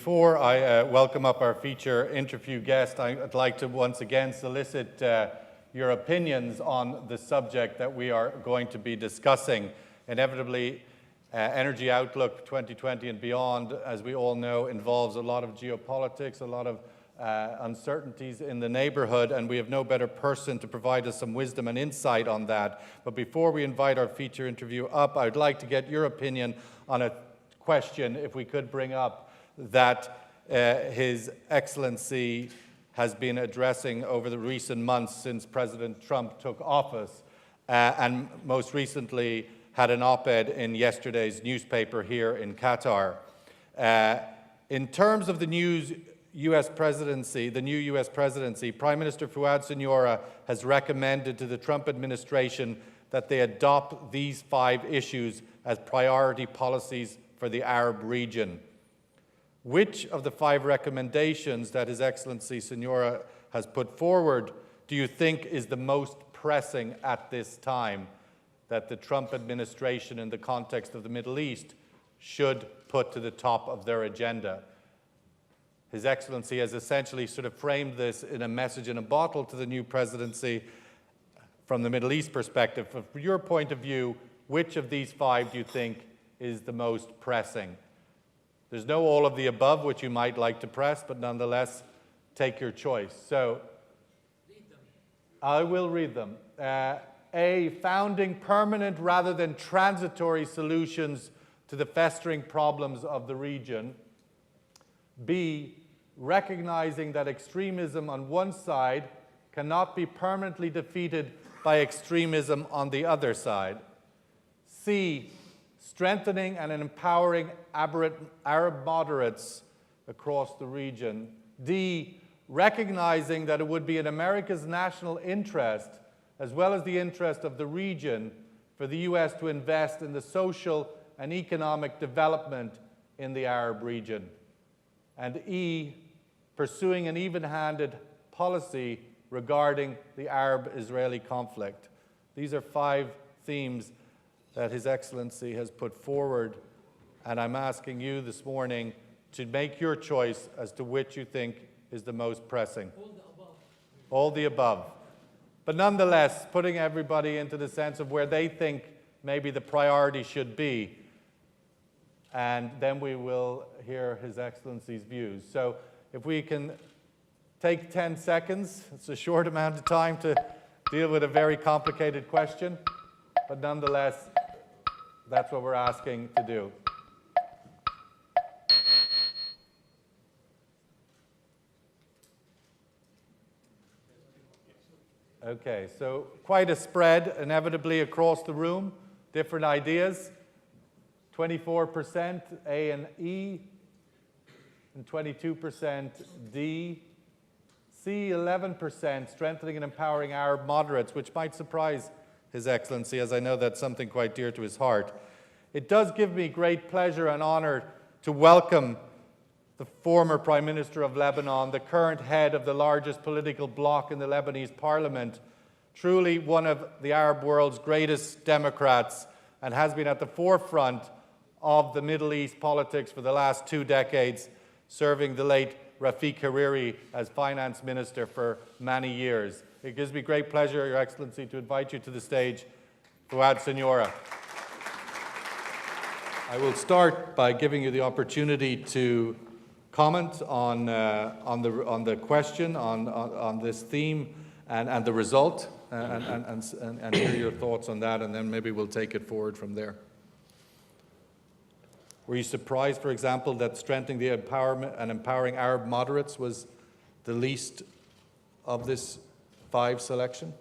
before I welcome up our feature interview guest, I'd like to once again solicit your opinions on the subject that we are going to be discussing. Inevitably, Energy Outlook 2020 and beyond, as we all know, involves a lot of geopolitics, a lot of uncertainties in the neighborhood, and we have no better person to provide us some wisdom and insight on that. But before we invite our feature interview up, I would like to get your opinion on a question, if we could bring up, that His Excellency has been addressing over the recent months since President Trump took office, and most recently had an op-ed in yesterday's newspaper here in Qatar. In terms of the new U.S. presidency, Prime Minister Fouad Siniora has recommended to the Trump administration that they adopt these 5 issues as priority policies for the Arab region. Which of the 5 recommendations that His Excellency Siniora has put forward do you think is the most pressing at this time that the Trump administration, in the context of the Middle East, should put to the top of their agenda? His Excellency has essentially sort of framed this in a message in a bottle to the new presidency from the Middle East perspective. From your point of view, which of these 5 do you think is the most pressing? There's no all of the above, which you might like to press, but nonetheless, take your choice. So, read them. I will read them. A, founding permanent rather than transitory solutions to the festering problems of the region. B, recognizing that extremism on one side cannot be permanently defeated by extremism on the other side. C, strengthening and empowering Arab moderates across the region. D, recognizing that it would be in America's national interest, as well as the interest of the region, for the U.S. to invest in the social and economic development in the Arab region. And E, pursuing an even-handed policy regarding the Arab-Israeli conflict. These are 5 themes that His Excellency has put forward, and I'm asking you this morning to make your choice as to which you think is the most pressing. All the above. All the above. But nonetheless, putting everybody into the sense of where they think maybe the priority should be, and then we will hear His Excellency's views. So if we can take 10 seconds, it's a short amount of time to deal with a very complicated question, but nonetheless, that's what we're asking to do. Okay, so quite a spread, inevitably, across the room. Different ideas. 24% A and E, and 22% D. C, 11%, strengthening and empowering Arab moderates, which might surprise His Excellency, as I know that's something quite dear to his heart. It does give me great pleasure and honor to welcome the former Prime Minister of Lebanon, the current head of the largest political bloc in the Lebanese Parliament, truly one of the Arab world's greatest democrats, and has been at the forefront of the Middle East politics for the last 2 decades, serving the late Rafiq Hariri as Finance Minister for many years. It gives me great pleasure, Your Excellency, to invite you to the stage, Fouad Siniora. I will start by giving you the opportunity to comment on the question, on this theme, and the result, and hear your thoughts on that, and then maybe we'll take it forward from there. Were you surprised, for example, that strengthening the empowerment and empowering Arab moderates was the least of this 5 selection?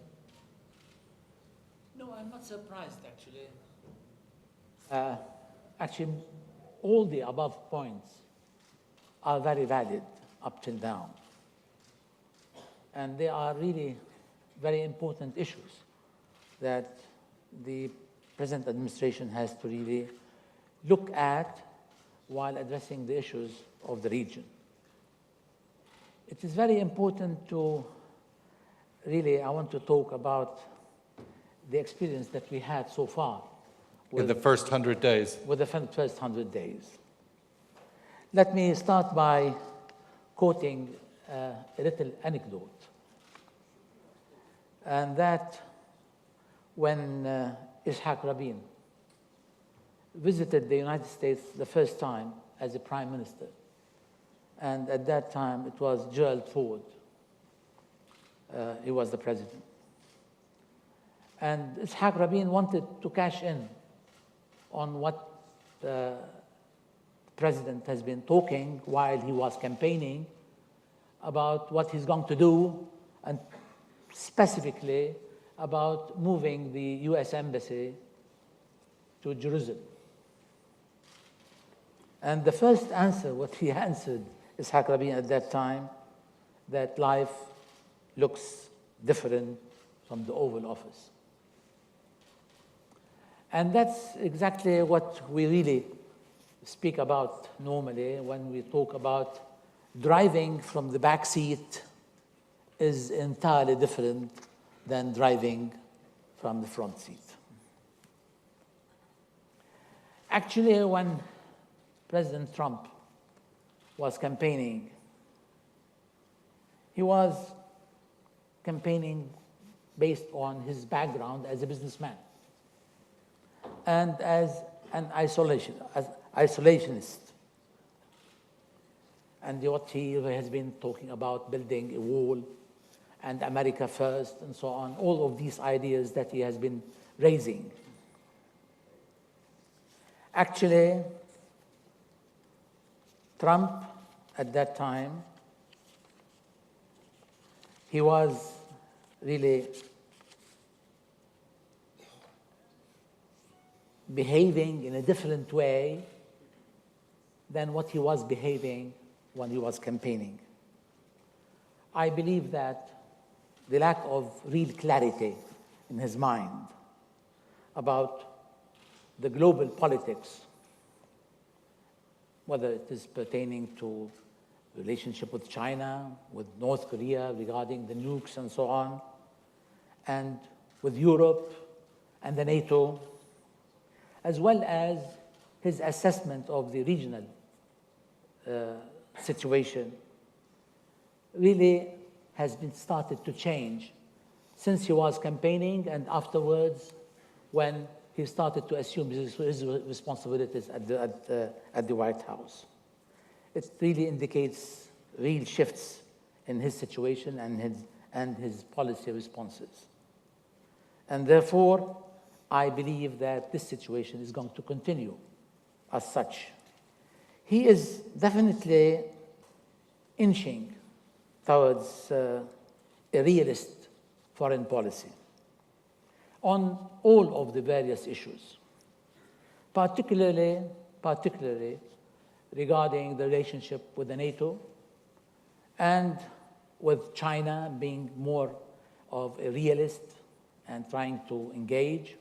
No, I'm not surprised, actually. Actually, all the above points are very valid up till now. And they are really very important issues that the present administration has to really look at while addressing the issues of the region. It is very important to really, I want to talk about the experience that we had so far. In the first 100 days. With the first 100 days. Let me start by quoting a little anecdote. And that when Ishaq Rabin visited the United States the first time as a prime minister, and at that time it was Gerald Ford, he was the president. And Ishaq Rabin wanted to cash in on what the president has been talking while he was campaigning about what he's going to do, and specifically about moving the US Embassy to Jerusalem. And the first answer, what he answered Ishaq Rabin at that time, that life looks different from the Oval Office. And that's exactly what we really speak about normally when we talk about driving from the back seat is entirely different than driving from the front seat. Actually, when President Trump was campaigning, he was campaigning based on his background as a businessman and as an isolationist. And what he has been talking about, building a wall and America first and so on, all of these ideas that he has been raising. Actually, Trump, at that time, he was really behaving in a different way than what he was behaving when he was campaigning. I believe that the lack of real clarity in his mind about the global politics, whether it is pertaining to relationship with China, with North Korea regarding the nukes and so on, and with Europe and the NATO, as well as his assessment of the regional situation, really has been started to change since he was campaigning and afterwards when he started to assume his responsibilities at the White House. It really indicates real shifts in his situation and his policy responses. And therefore, I believe that this situation is going to continue as such. He is definitely inching towards a realist foreign policy on all of the various issues, particularly regarding the relationship with the NATO and with China being more of a realist and trying to engage,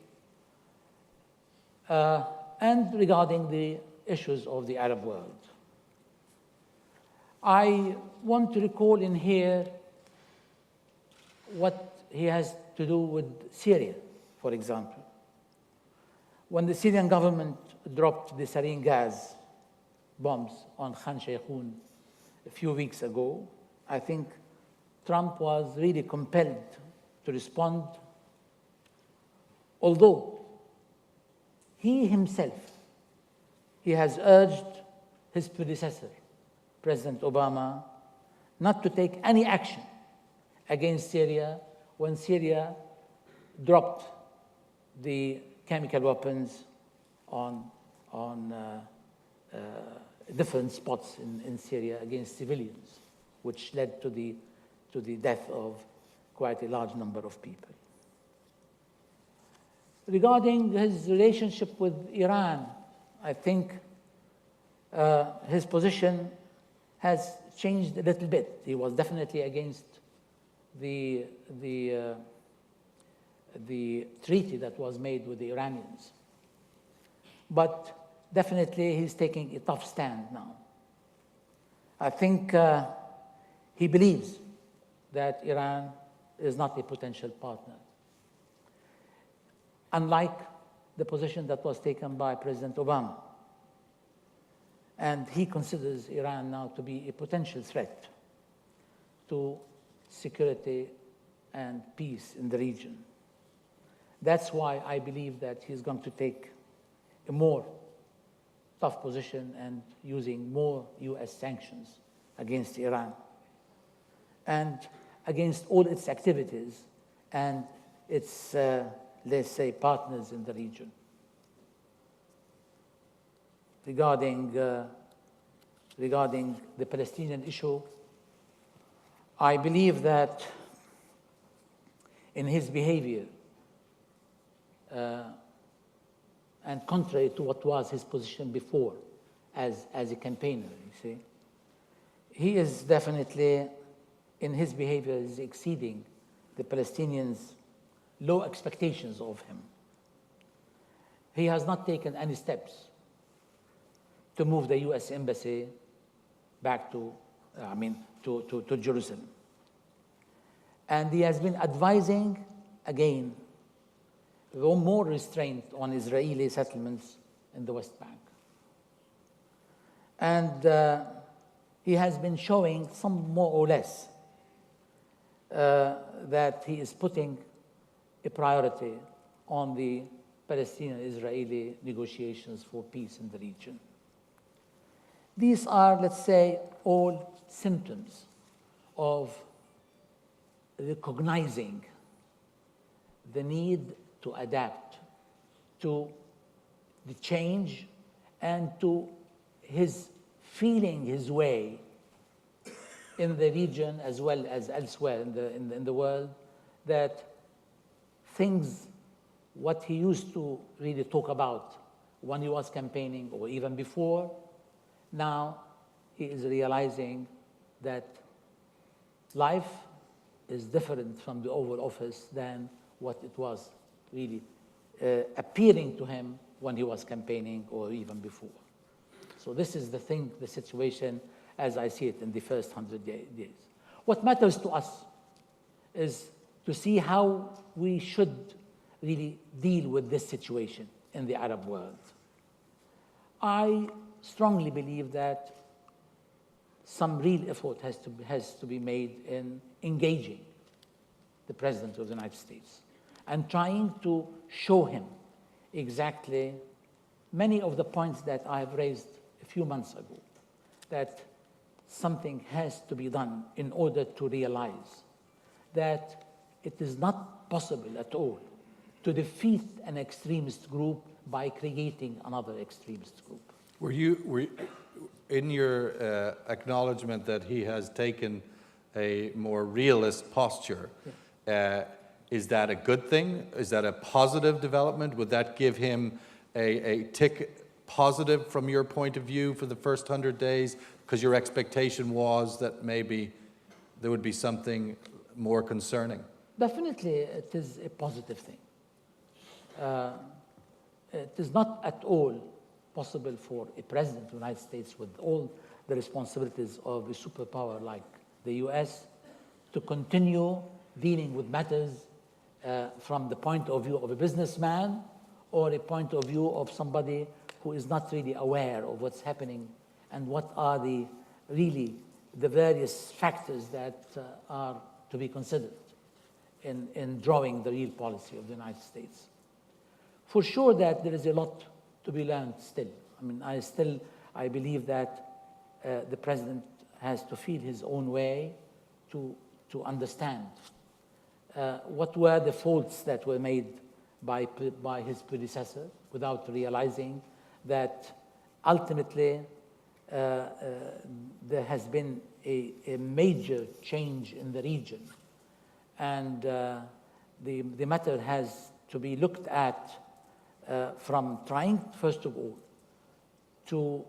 and regarding the issues of the Arab world. I want to recall in here what he has to do with Syria, for example. When the Syrian government dropped the sarin gas bombs on Khan Sheikhoun a few weeks ago, I think Trump was really compelled to respond, although he himself, he has urged his predecessor, President Obama, not to take any action against Syria when Syria dropped the chemical weapons on different spots in Syria against civilians, which led to the death of quite a large number of people. Regarding his relationship with Iran, I think his position has changed a little bit. He was definitely against the treaty that was made with the Iranians. But definitely he's taking a tough stand now. I think he believes that Iran is not a potential partner. Unlike the position that was taken by President Obama. And he considers Iran now to be a potential threat to security and peace in the region. That's why I believe that he's going to take a more tough position and using more US sanctions against Iran and against all its activities and its, let's say, partners in the region. Regarding the Palestinian issue, I believe that in his behavior, and contrary to what was his position before as a campaigner, you see, he is definitely, in his behavior, is exceeding the Palestinians' low expectations of him. He has not taken any steps to move the US embassy back to Jerusalem. And he has been advising, again, more restraint on Israeli settlements in the West Bank. And he has been showing some more or less that he is putting a priority on the Palestinian-Israeli negotiations for peace in the region. These are, let's say, all symptoms of recognizing the need to adapt to the change and to his feeling his way in the region as well as elsewhere in the world, that things, what he used to really talk about when he was campaigning or even before, now he is realizing that life is different from the Oval Office than what it was really appearing to him when he was campaigning or even before. So this is the situation as I see it in the first 100 days. What matters to us is to see how we should really deal with this situation in the Arab world. I strongly believe that some real effort has to be made in engaging the President of the United States and trying to show him exactly many of the points that I have raised a few months ago, that something has to be done in order to realize that it is not possible at all to defeat an extremist group by creating another extremist group. Were you in your acknowledgement that he has taken a more realist posture? Yeah. Is that a good thing? Is that a positive development? Would that give him a tick positive from your point of view for the first 100 days? Because your expectation was that maybe there would be something more concerning. Definitely, it is a positive thing. It is not at all possible for a president of the United States with all the responsibilities of a superpower like the US to continue dealing with matters from the point of view of a businessman or a point of view of somebody who is not really aware of what's happening and what are the various factors that are to be considered in drawing the real policy of the United States. For sure that there is a lot to be learned still. I mean, I believe that the president has to feel his own way to understand what were the faults that were made by his predecessor without realizing that ultimately there has been a major change in the region. And the matter has to be looked at from trying, first of all, to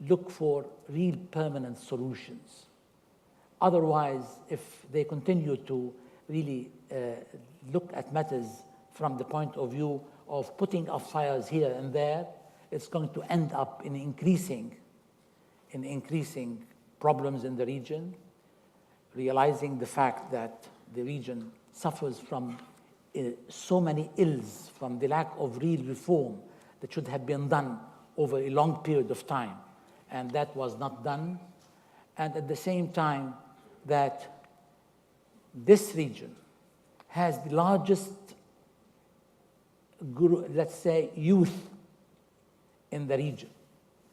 look for real permanent solutions. Otherwise, if they continue to really look at matters from the point of view of putting up fires here and there, it's going to end up in increasing problems in the region, realizing the fact that the region suffers from so many ills, from the lack of real reform that should have been done over a long period of time, and that was not done. And at the same time, that this region has the largest, let's say, youth in the region.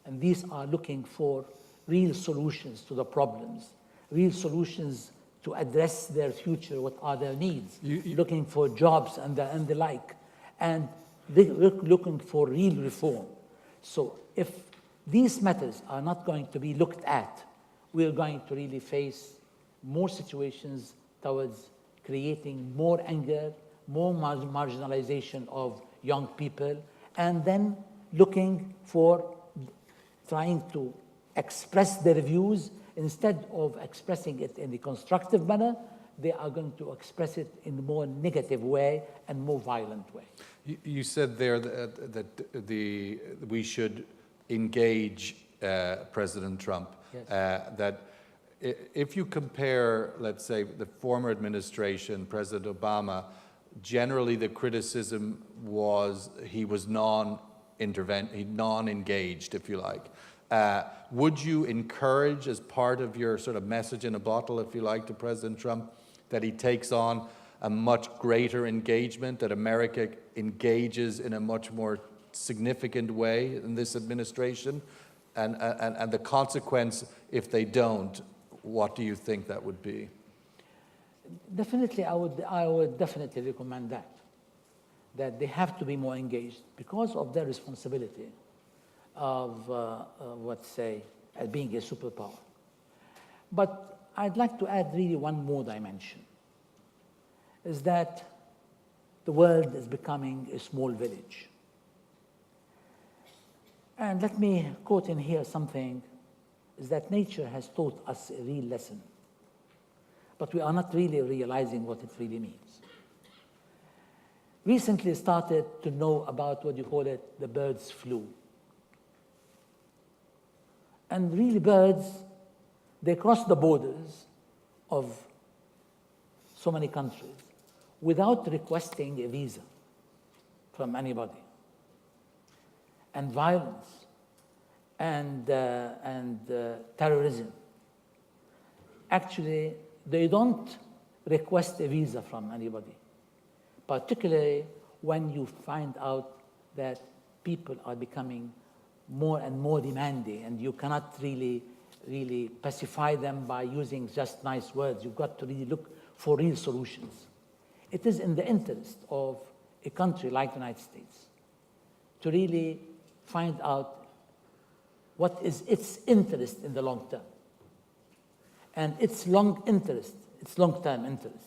And these are looking for real solutions to the problems, real solutions to address their future, what are their needs, looking for jobs and the like. And they're looking for real reform. So if these matters are not going to be looked at, we're going to really face more situations towards creating more anger, more marginalization of young people, and then looking for trying to express their views. Instead of expressing it in a constructive manner, they are going to express it in a more negative way and more violent way. You said there that we should engage President Trump. Yes. That if you compare, let's say, the former administration, President Obama, generally the criticism was he was non-engaged, if you like. Would you encourage, as part of your sort of message in a bottle, if you like, to President Trump, that he takes on a much greater engagement, that America engages in a much more significant way in this administration? And the consequence, if they don't, what do you think that would be? Definitely, I would definitely recommend that they have to be more engaged because of their responsibility of, let's say, being a superpower. But I'd like to add really one more dimension, is that the world is becoming a small village. And let me quote in here something, is that nature has taught us a real lesson, but we are not really realizing what it really means. Recently started to know about what you call it, the bird's flu. And really birds, they cross the borders of so many countries without requesting a visa from anybody. And violence and terrorism. Actually, they don't request a visa from anybody, particularly when you find out that people are becoming more and more demanding, and you cannot really pacify them by using just nice words. You've got to really look for real solutions. It is in the interest of a country like the United States to really find out what is its interest in the long term, and its long-term interest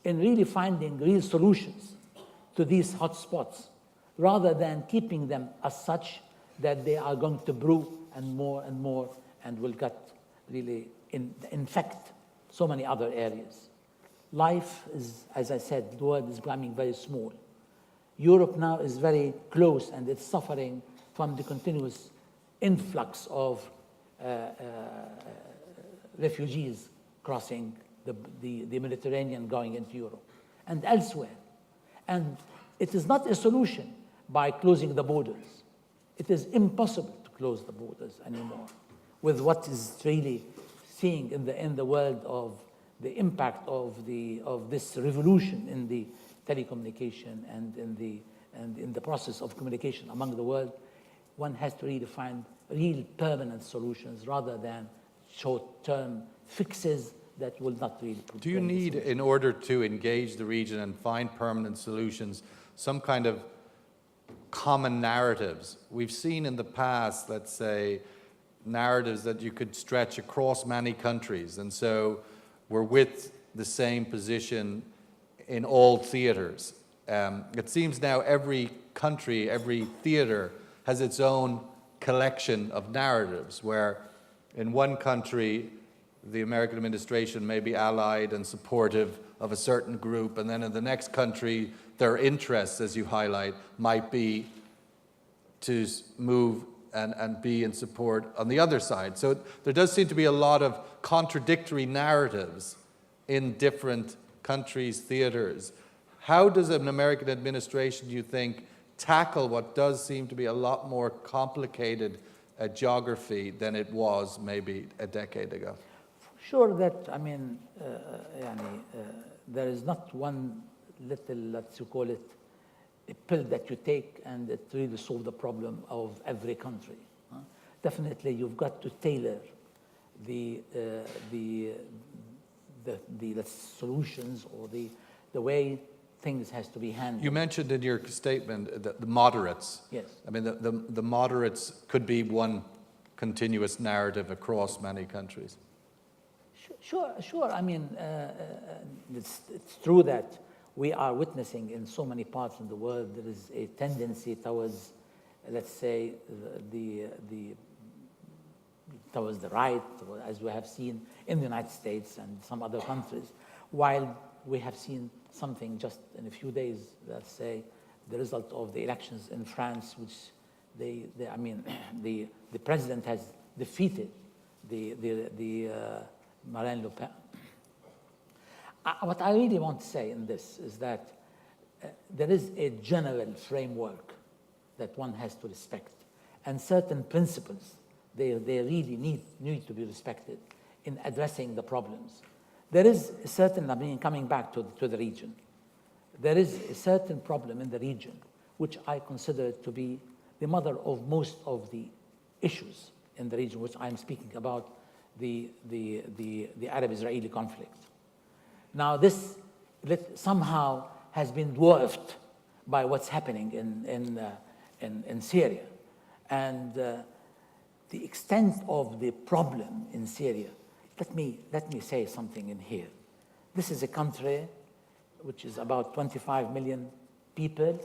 in really finding real solutions to these hotspots, rather than keeping them as such that they are going to brew and more and will get really infect so many other areas. Life is, as I said, the world is becoming very small. Europe now is very close, and it's suffering from the continuous influx of refugees crossing the Mediterranean going into Europe and elsewhere. And it is not a solution by closing the borders. It is impossible to close the borders anymore with what is really seeing in the world of the impact of this revolution in the telecommunication and in the process of communication among the world. One has to really find real permanent solutions rather than short-term fixes that will not really produce. Do you need, in order to engage the region and find permanent solutions, some kind of common narratives? We've seen in the past, let's say, narratives that you could stretch across many countries, and so we're with the same position in all theaters. It seems now every country, every theater has its own collection of narratives, where in one country the American administration may be allied and supportive of a certain group, and then in the next country their interests, as you highlight, might be to move and be in support on the other side. So there does seem to be a lot of contradictory narratives in different countries' theaters. How does an American administration, do you think, tackle what does seem to be a lot more complicated geography than it was maybe a decade ago? Sure that, I mean, there is not one little, let's call it, a pill that you take and it really solves the problem of every country. Definitely, you've got to tailor the solutions or the way things has to be handled. You mentioned in your statement that the moderates. Yes. I mean, the moderates could be one continuous narrative across many countries. Sure. I mean, it's true that we are witnessing in so many parts of the world there is a tendency towards, let's say, towards the right, as we have seen in the United States and some other countries, while we have seen something just in a few days, let's say, the result of the elections in France, which the president has defeated the Marine Le Pen. What I really want to say in this is that there is a general framework that one has to respect, and certain principles they really need to be respected in addressing the problems. There is a certain, I mean, coming back to the region, there is a certain problem in the region which I consider to be the mother of most of the issues in the region, which I'm speaking about, the Arab-Israeli conflict. Now, this somehow has been dwarfed by what's happening in Syria, and the extent of the problem in Syria. Let me say something in here. This is a country which is about 25 million people.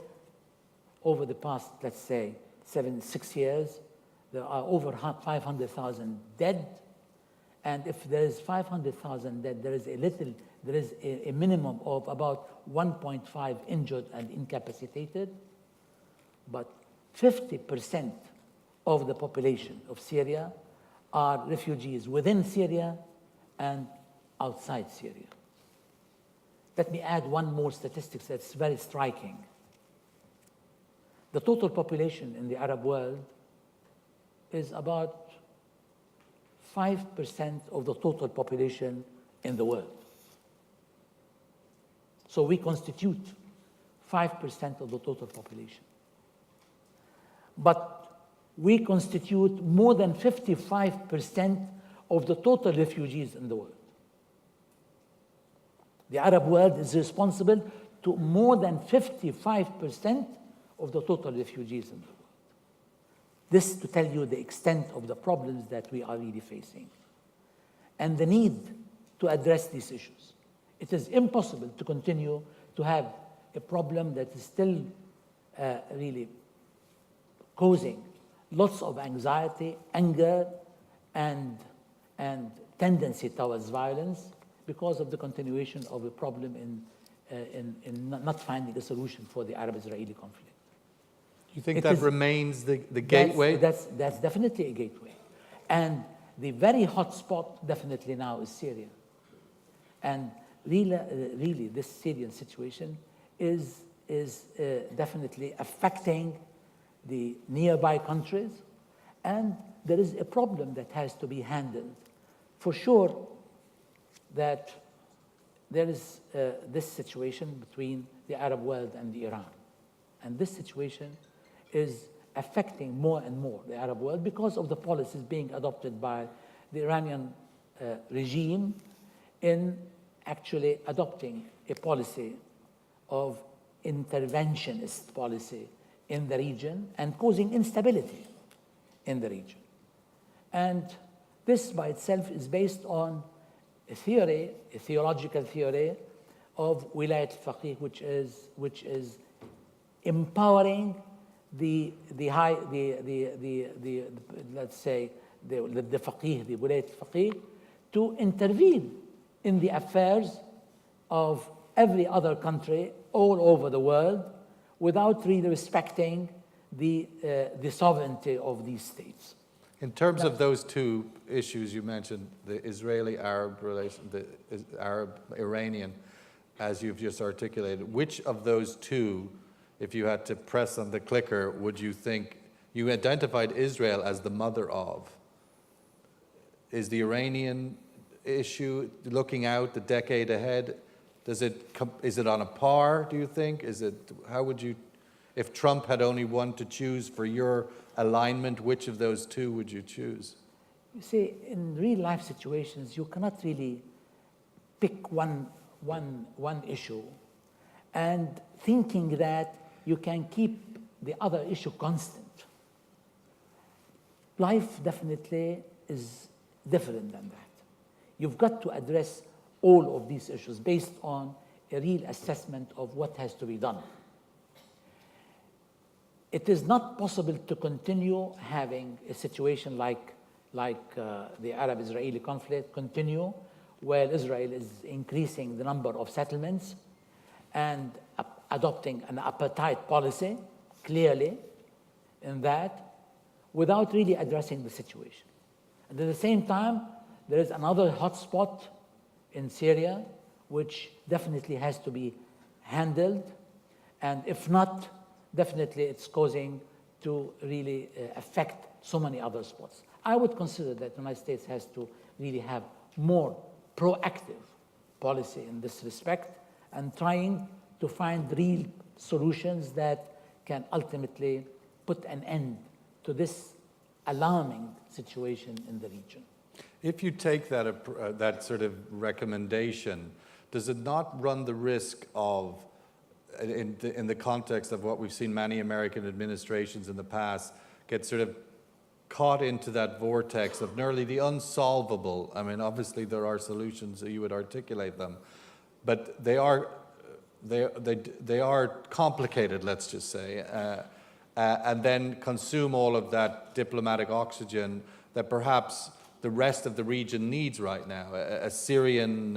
Over the past, let's say, 6 years, there are over 500,000 dead. And if there is 500,000 dead, there is a minimum of about 1.5 injured and incapacitated. But 50% of the population of Syria are refugees within Syria and outside Syria. Let me add one more statistic that's very striking. The total population in the Arab world is about 5% of the total population in the world. So we constitute 5% of the total population. But we constitute more than 55% of the total refugees in the world. The Arab world is responsible to more than 55% of the total refugees in the world. This to tell you the extent of the problems that we are really facing and the need to address these issues. It is impossible to continue to have a problem that is still really causing lots of anxiety, anger, and tendency towards violence because of the continuation of a problem in not finding a solution for the Arab-Israeli conflict. Do you think that remains the gateway? That's definitely a gateway. And the very hot spot definitely now is Syria. And really this Syrian situation is definitely affecting the nearby countries, and there is a problem that has to be handled. For sure that there is this situation between the Arab world and Iran. And this situation is affecting more and more the Arab world because of the policies being adopted by the Iranian regime in actually adopting a policy of interventionist policy in the region and causing instability in the region. And this by itself is based on a theory, a theological theory of wilayat al-faqih, which is empowering the let's say the faqih, the wilayat al-faqih, to intervene in the affairs of every other country all over the world without really respecting the sovereignty of these states. In terms of those two issues you mentioned, the Israeli-Arab relation, the Arab-Iranian, as you've just articulated, which of those two, if you had to press on the clicker, would you think You identified Israel as the mother of. Is the Iranian issue, looking out the decade ahead, is it on a par, do you think? How would you, if Trump had only one to choose for your alignment, which of those two would you choose? You see, in real life situations, you cannot really pick one issue and thinking that you can keep the other issue constant. Life definitely is different than that. You've got to address all of these issues based on a real assessment of what has to be done. It is not possible to continue having a situation like the Arab-Israeli conflict continue, where Israel is increasing the number of settlements and adopting an apartheid policy, clearly, in that, without really addressing the situation. And at the same time, there is another hotspot in Syria, which definitely has to be handled. And if not, definitely it's causing to really affect so many other spots. I would consider that the United States has to really have more proactive policy in this respect and trying to find real solutions that can ultimately put an end to this alarming situation in the region. If you take that sort of recommendation, does it not run the risk of, in the context of what we've seen many American administrations in the past, get sort of caught into that vortex of nearly the unsolvable? I mean, obviously there are solutions, you would articulate them, but they are complicated, let's just say, and then consume all of that diplomatic oxygen that perhaps the rest of the region needs right now. A Syrian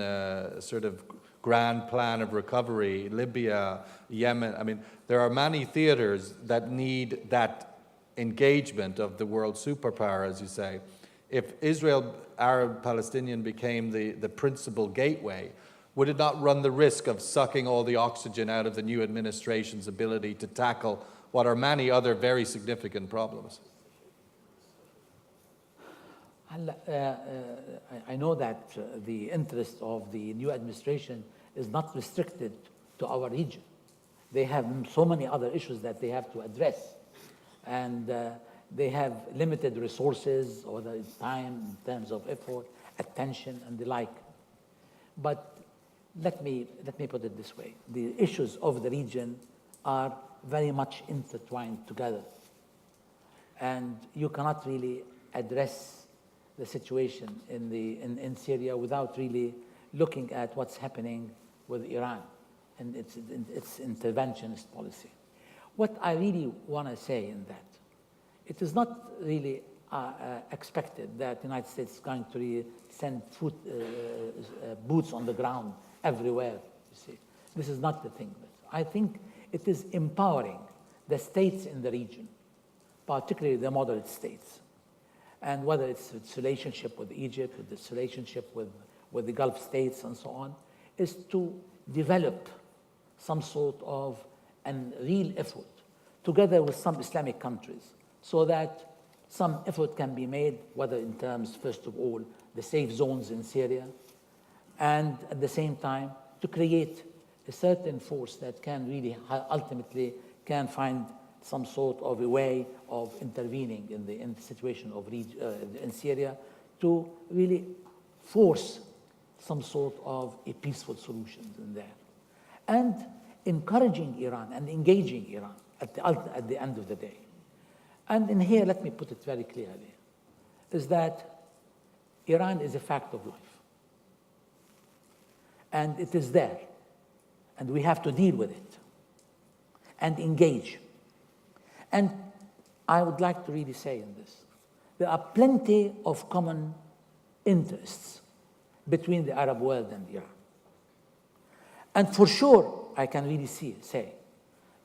sort of grand plan of recovery, Libya, Yemen. I mean, there are many theaters that need that engagement of the world superpower, as you say. If Israel, Arab-Palestinian became the principal gateway, would it not run the risk of sucking all the oxygen out of the new administration's ability to tackle what are many other very significant problems? I know that the interest of the new administration is not restricted to our region. They have so many other issues that they have to address. And they have limited resources, whether it's time, in terms of effort, attention, and the like. But let me put it this way. The issues of the region are very much intertwined together. And you cannot really address the situation in Syria without really looking at what's happening with Iran and its interventionist policy. What I really want to say in that, it is not really expected that the United States is going to really send boots on the ground everywhere, you see. This is not the thing. I think it is empowering the states in the region, particularly the moderate states, and whether it's its relationship with Egypt, with its relationship with the Gulf states and so on, is to develop some sort of a real effort together with some Islamic countries so that some effort can be made, whether in terms, first of all, the safe zones in Syria, and at the same time to create a certain force that can really ultimately can find some sort of a way of intervening in the situation of in Syria to really force some sort of a peaceful solution in there. And encouraging Iran and engaging Iran at the end of the day. And in here, let me put it very clearly, is that Iran is a fact of life. And it is there. And we have to deal with it and engage. And I would like to really say in this, there are plenty of common interests between the Arab world and Iran. And for sure, I can really say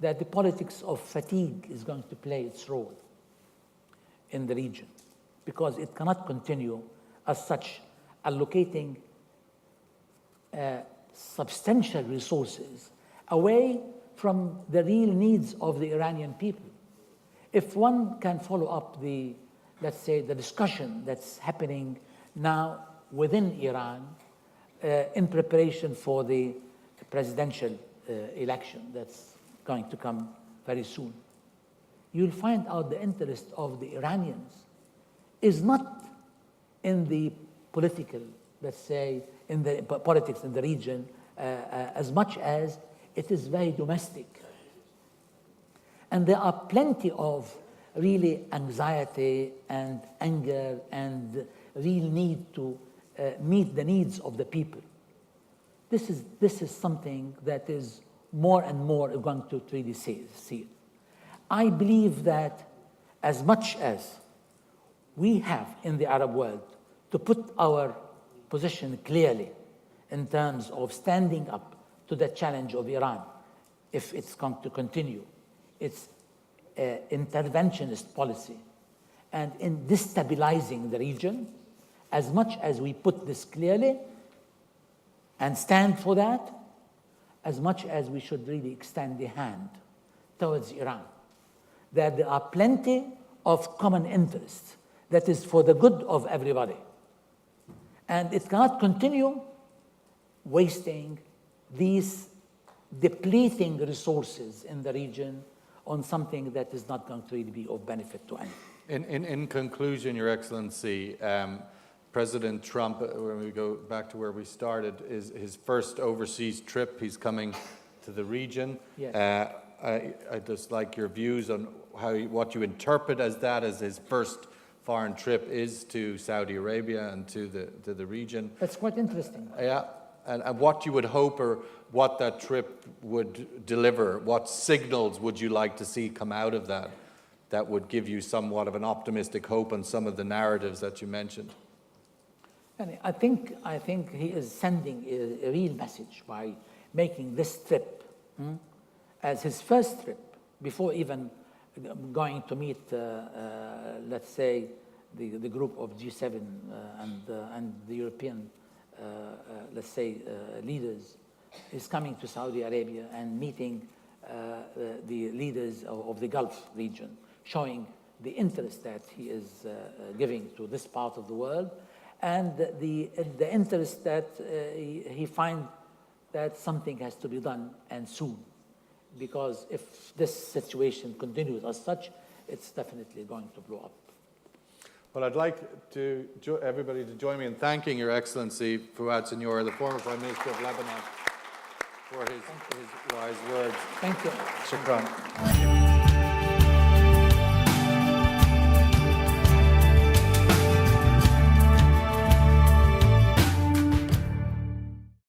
that the politics of fatigue is going to play its role in the region, because it cannot continue as such, allocating substantial resources away from the real needs of the Iranian people. if one can follow up the, let's say, the discussion that's happening now within Iran in preparation for the presidential election that's going to come very soon, you'll find out the interest of the Iranians is not in the political, let's say, in the politics in the region, as much as it is very domestic. And there are plenty of really anxiety and anger and real need to meet the needs of the people. This is something that is more and more going to really see it. I believe that as much as we have in the Arab world to put our position clearly in terms of standing up to the challenge of Iran, if it's going to continue its interventionist policy and in destabilizing the region, as much as we put this clearly and stand for that, as much as we should really extend the hand towards Iran, that there are plenty of common interests that is for the good of everybody. And it cannot continue wasting these depleting resources in the region on something that is not going to really be of benefit to anyone. In conclusion, Your Excellency, President Trump, when we go back to where we started, is his first overseas trip. He's coming to the region. Yes. I'd just like your views on what you interpret as that as his first foreign trip is to Saudi Arabia and to the region. That's quite interesting. Yeah, and what you would hope or what that trip would deliver, what signals would you like to see come out of that that would give you somewhat of an optimistic hope on some of the narratives that you mentioned? And I think he is sending a real message by making this trip as his first trip before even going to meet, let's say, the group of G7 and the European, let's say, leaders. Is coming to Saudi Arabia and meeting the leaders of the Gulf region, showing the interest that he is giving to this part of the world, and the interest that he finds that something has to be done, and soon. Because if this situation continues as such, it's definitely going to blow up. Well, I'd like everybody to join me in thanking Your Excellency Fouad Siniora, the former Prime Minister of Lebanon, for his wise words. Thank you. Shukran.